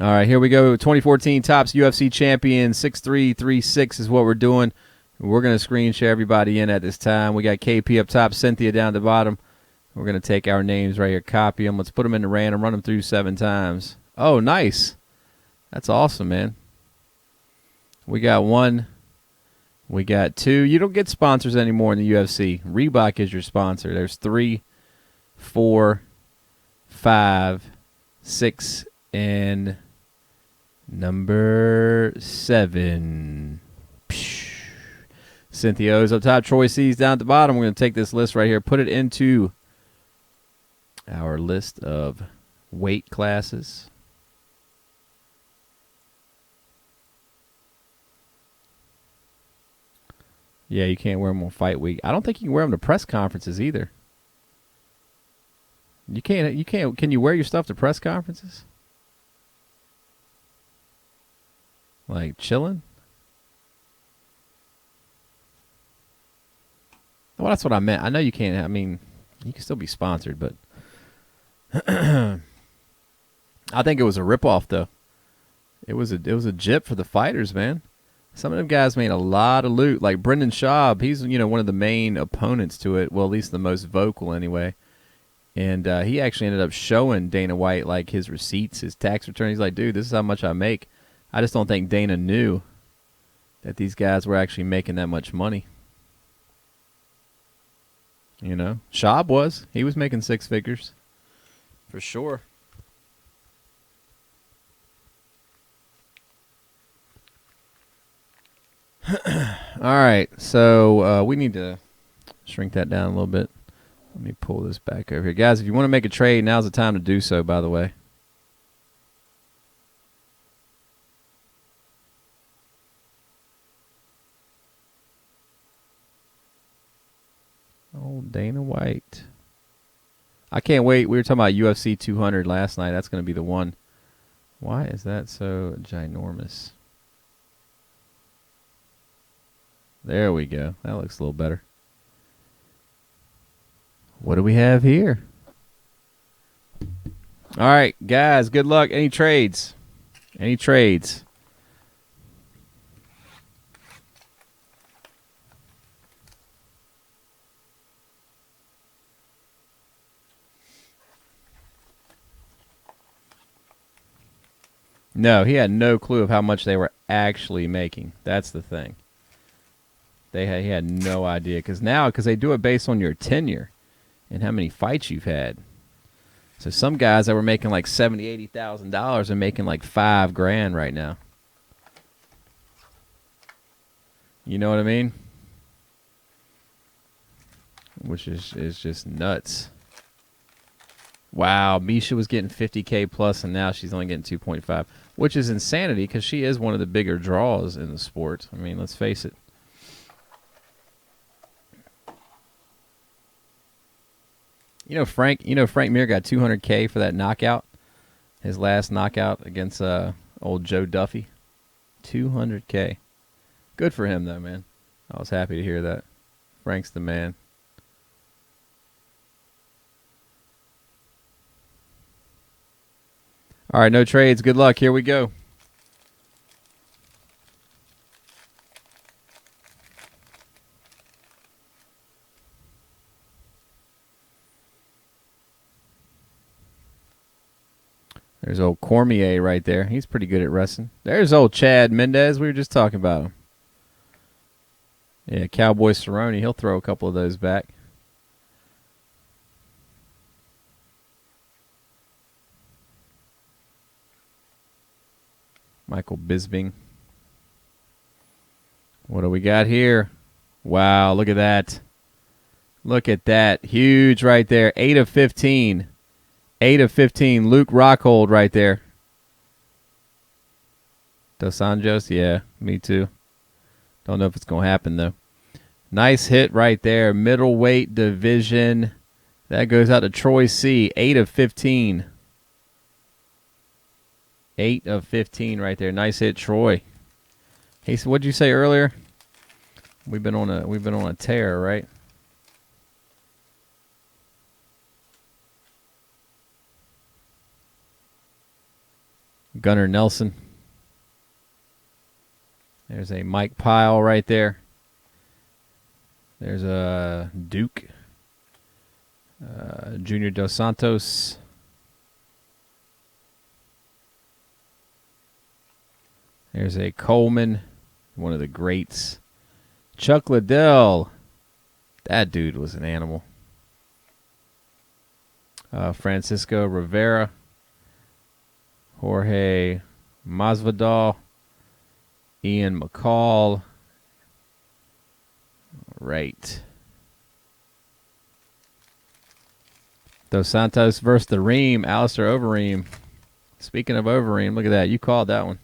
All right, here we go. 2014 Topps UFC Champions 6336 is what we're doing. We're going to screen share everybody in at this time. We got KP up top, Cynthia down the bottom. We're going to take our names right here, copy them. Let's put them into random, run them through 7 times. Oh, nice. That's awesome, man. We got 1. We got 2. You don't get sponsors anymore in the UFC. Reebok is your sponsor. There's 3, 4, 5, 6, and number 7. Cynthia O's up top. Troy C's down at the bottom. We're going to take this list right here, put it into our list of weight classes. Yeah, you can't wear them on fight week. I don't think you can wear them to press conferences either. You can't. Can you wear your stuff to press conferences? Like chilling? Well, that's what I meant. I know you can't. I mean, you can still be sponsored, but I think it was a ripoff, though. It was a jip for the fighters, man. Some of them guys made a lot of loot. Like Brendan Schaub, he's one of the main opponents to it. Well, at least the most vocal, anyway. And he actually ended up showing Dana White like his receipts, his tax return. He's like, dude, this is how much I make. I just don't think Dana knew that these guys were actually making that much money. Schaub was. He was making 6 figures. For sure. All right, so we need to shrink that down a little bit. Let me pull this back over here. Guys, if you want to make a trade, now's the time to do so, by the way. Oh, Dana White. I can't wait. We were talking about UFC 200 last night. That's going to be the one. Why is that so ginormous? There we go. That looks a little better. What do we have here? All right, guys, good luck. Any trades? Any trades? No, he had no clue of how much they were actually making. That's the thing. He had no idea because they do it based on your tenure and how many fights you've had. So some guys that were making like $70,000, $80,000 are making like $5,000 right now. You know what I mean? Which is just nuts. Wow, Misha was getting 50K plus, and now she's only getting 2.5, which is insanity because she is one of the bigger draws in the sport. I mean, let's face it. Frank Mir got 200K for that knockout. His last knockout against old Joe Duffy. 200K. Good for him, though, man. I was happy to hear that. Frank's the man. All right, no trades. Good luck. Here we go. There's old Cormier right there. He's pretty good at wrestling. There's old Chad Mendez. We were just talking about him. Yeah, Cowboy Cerrone. He'll throw a couple of those back. Michael Bisping. What do we got here? Wow, look at that. Look at that. Huge right there. 8 of 15. 8 of 15. Luke Rockhold right there. Dos Anjos? Yeah, me too. Don't know if it's going to happen, though. Nice hit right there. Middleweight division. That goes out to Troy C. 8 of 15. 8 of 15 right there. Nice hit, Troy. Hey, so what'd you say earlier? We've been on a tear, right? Gunnar Nelson. There's a Mike Pyle right there. There's a Duke. Junior Dos Santos. There's a Coleman, one of the greats. Chuck Liddell. That dude was an animal. Francisco Rivera. Jorge Masvidal. Ian McCall. Right. Dos Santos versus the Ream. Alistair Overeem. Speaking of Overeem, look at that. You called that one.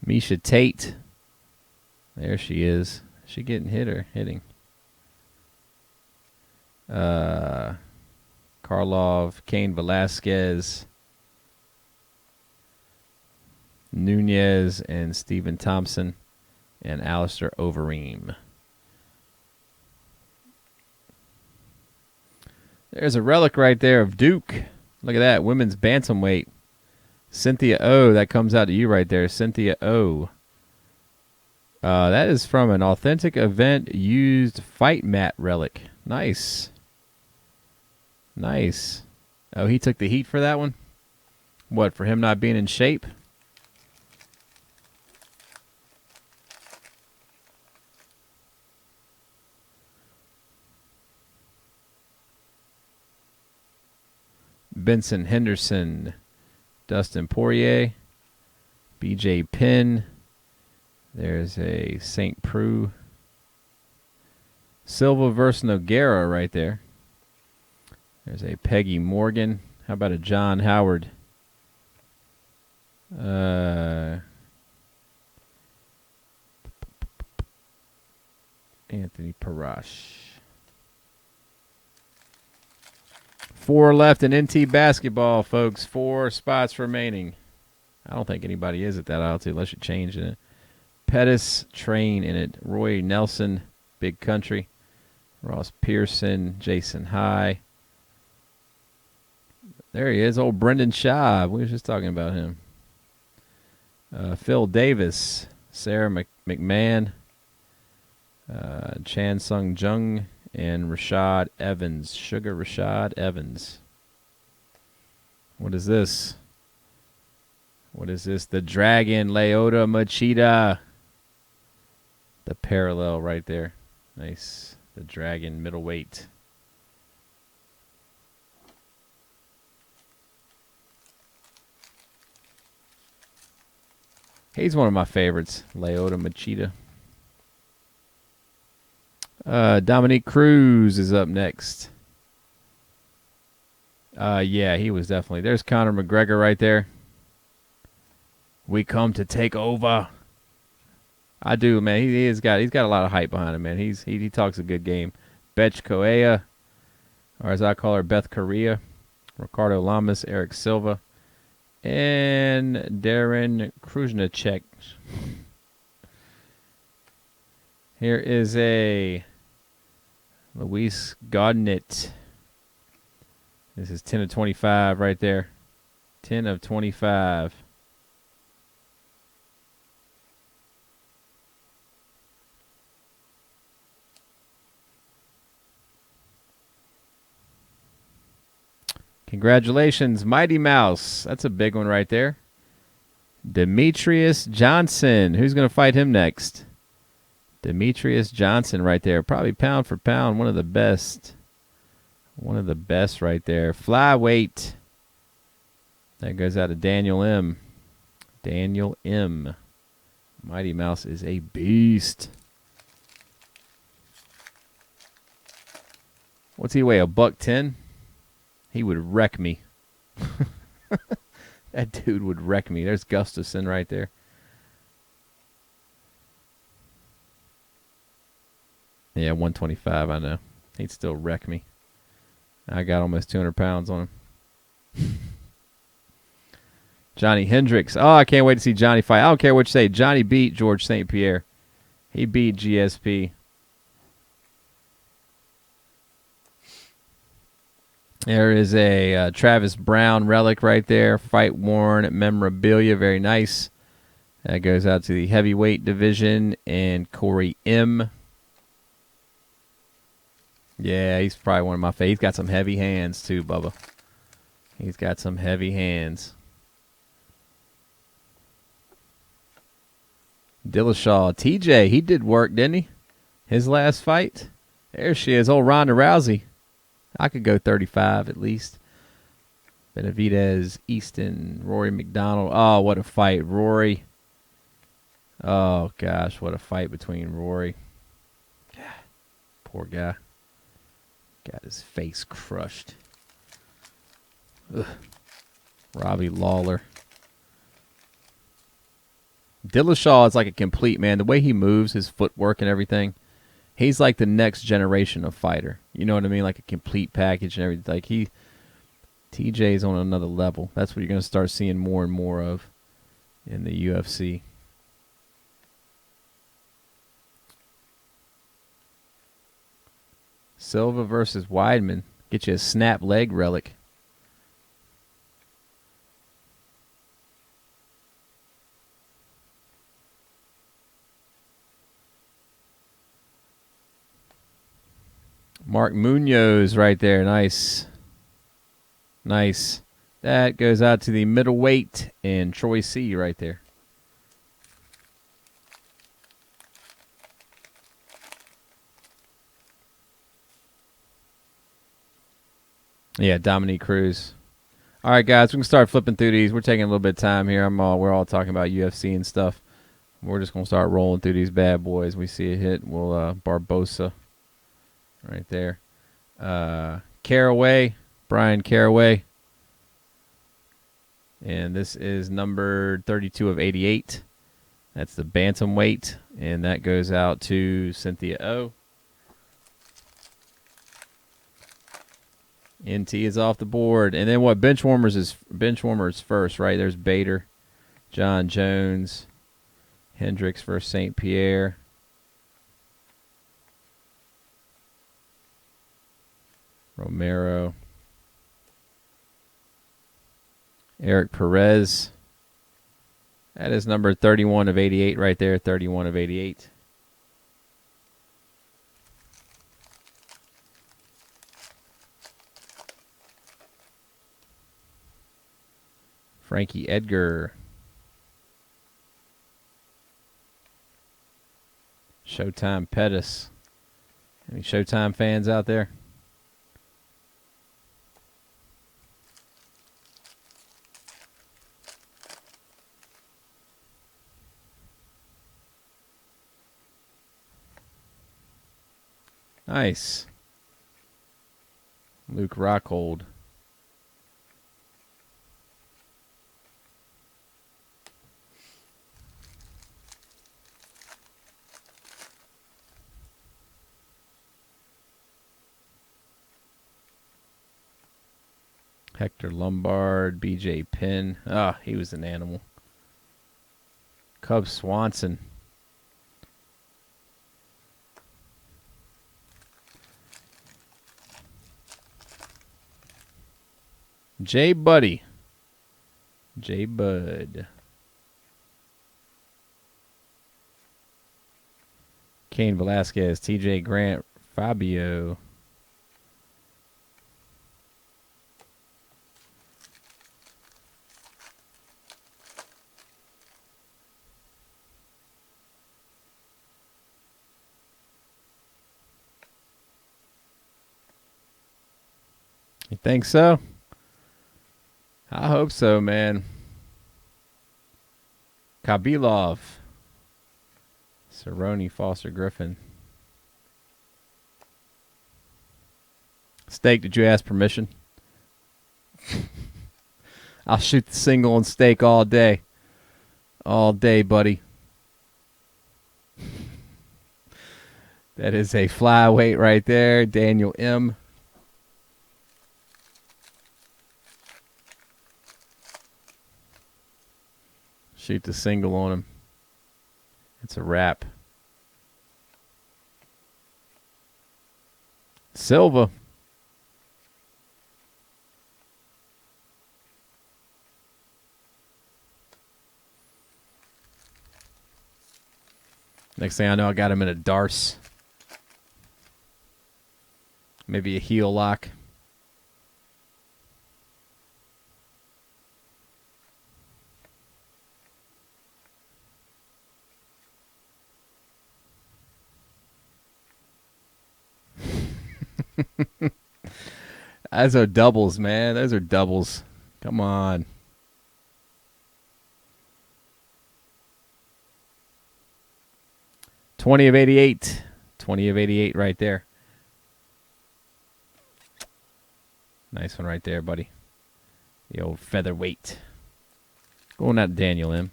Misha Tate. There she is. Is she getting hit or hitting? Karlov, Cain Velasquez, Nunez, and Stephen Thompson, and Alistair Overeem. There's a relic right there of Duke. Look at that. Women's bantamweight. Cynthia O. That comes out to you right there. Cynthia O. That is from an authentic event used fight mat relic. Nice. Nice. Oh, he took the heat for that one? What, for him not being in shape? Benson Henderson, Dustin Poirier, BJ Penn. There's a St. Preux. Silva versus Nogueira right there. There's a Peggy Morgan. How about a John Howard? Anthony Parash. 4 left in NT basketball, folks. 4 spots remaining. I don't think anybody is at that aisle, too, unless you change it. Pettis, Train in it. Roy Nelson, Big Country. Ross Pearson, Jason High. There he is, old Brendan Schaub. We were just talking about him. Phil Davis, Sarah McMahon, Chan Sung Jung, and Rashad Evans. Sugar Rashad Evans. What is this? What is this? The Dragon, Leota Machida. The parallel right there. Nice. The Dragon middleweight. He's one of my favorites, Leota Machida. Dominique Cruz is up next. Yeah, he was definitely. There's Conor McGregor right there. We come to take over. I do, man. He's got a lot of hype behind him, man. He talks a good game. Betch Correa, or as I call her, Beth Correa. Ricardo Lamas, Eric Silva, and Darren Kruznicek. Here is a Luis Godinit. This is 10 of 25 right there. 10 of 25. Congratulations, Mighty Mouse. That's a big one right there. Demetrius Johnson. Who's going to fight him next? Demetrius Johnson right there. Probably pound for pound, one of the best. One of the best right there. Flyweight. That goes out to Daniel M. Daniel M. Mighty Mouse is a beast. What's he weigh, $110? He would wreck me. That dude would wreck me. There's Gustafson right there. Yeah, 125, I know. He'd still wreck me. I got almost 200 pounds on him. Johnny Hendricks. Oh, I can't wait to see Johnny fight. I don't care what you say. Johnny beat George St. Pierre. He beat GSP. There is a Travis Brown relic right there. Fight worn memorabilia. Very nice. That goes out to the heavyweight division and Corey M. Yeah, he's probably one of my favorites. He's got some heavy hands too, Bubba. He's got some heavy hands. Dillashaw. TJ, he did work, didn't he? His last fight. There she is, old Ronda Rousey. I could go 35 at least. Benavidez, Easton, Rory McDonald. Oh, what a fight. Rory. Oh, gosh, what a fight between Rory. Poor guy. Got his face crushed. Ugh. Robbie Lawler. Dillashaw is like a complete, man. The way he moves, his footwork and everything. He's like the next generation of fighter. You know what I mean? Like a complete package and everything. Like TJ's on another level. That's what you're going to start seeing more and more of in the UFC. Silva versus Weidman. Get you a snap leg relic. Mark Munoz right there. Nice. Nice. That goes out to the middleweight and Troy C right there. Yeah, Dominique Cruz. All right, guys, we can start flipping through these. We're taking a little bit of time here. We're all talking about UFC and stuff. We're just going to start rolling through these bad boys. We see a hit. We'll Barbosa right there. Caraway, Brian Caraway. And this is number 32 of 88. That's the bantamweight, and that goes out to Cynthia O. NT is off the board. And then what? Benchwarmers first, right? There's Bader, John Jones, Hendricks versus St. Pierre. Romero. Eric Perez. That is number 31 of 88 right there. 31 of 88. Frankie Edgar. Showtime Pettis. Any Showtime fans out there? Nice. Luke Rockhold. Hector Lombard, BJ Penn. Ah, he was an animal. Cub Swanson. J Buddy. J Bud. Cain Velasquez, TJ Grant, Fabio. You think so? I hope so, man. Kabilov. Cerrone, Foster Griffin. Steak, did you ask permission? I'll shoot the single and steak all day. All day, buddy. That is a flyweight right there. Daniel M. Shoot the single on him. It's a wrap. Silva. Next thing I know, I got him in a Darce. Maybe a heel lock. Those are doubles, man. Those are doubles. Come on. $20 of 88. 20 of 88 right there. Nice one right there, buddy. The old featherweight. Going out to Daniel M.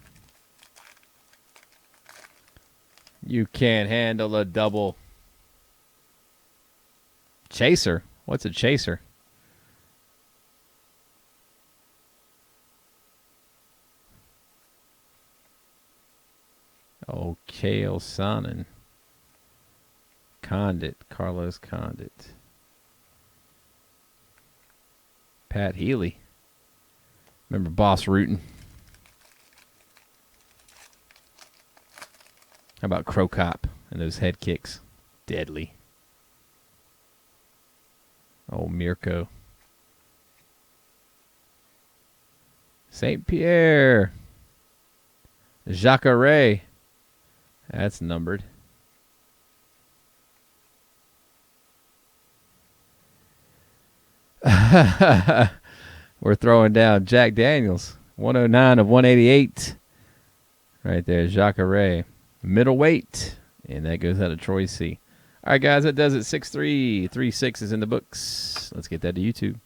You can't handle a double. Chaser? What's a chaser? Oh, Kale Sonnen. Condit. Carlos Condit. Pat Healy. Remember Boss Rutan? How about Crocop and those head kicks? Deadly. Oh, Mirko. St. Pierre. Jacare. That's numbered. We're throwing down Jack Daniels. 109 of 188. Right there, Jacare. Middleweight. And that goes out of Troy C. All right, guys, that does it. 6'3", 3'6" is in the books. Let's get that to YouTube.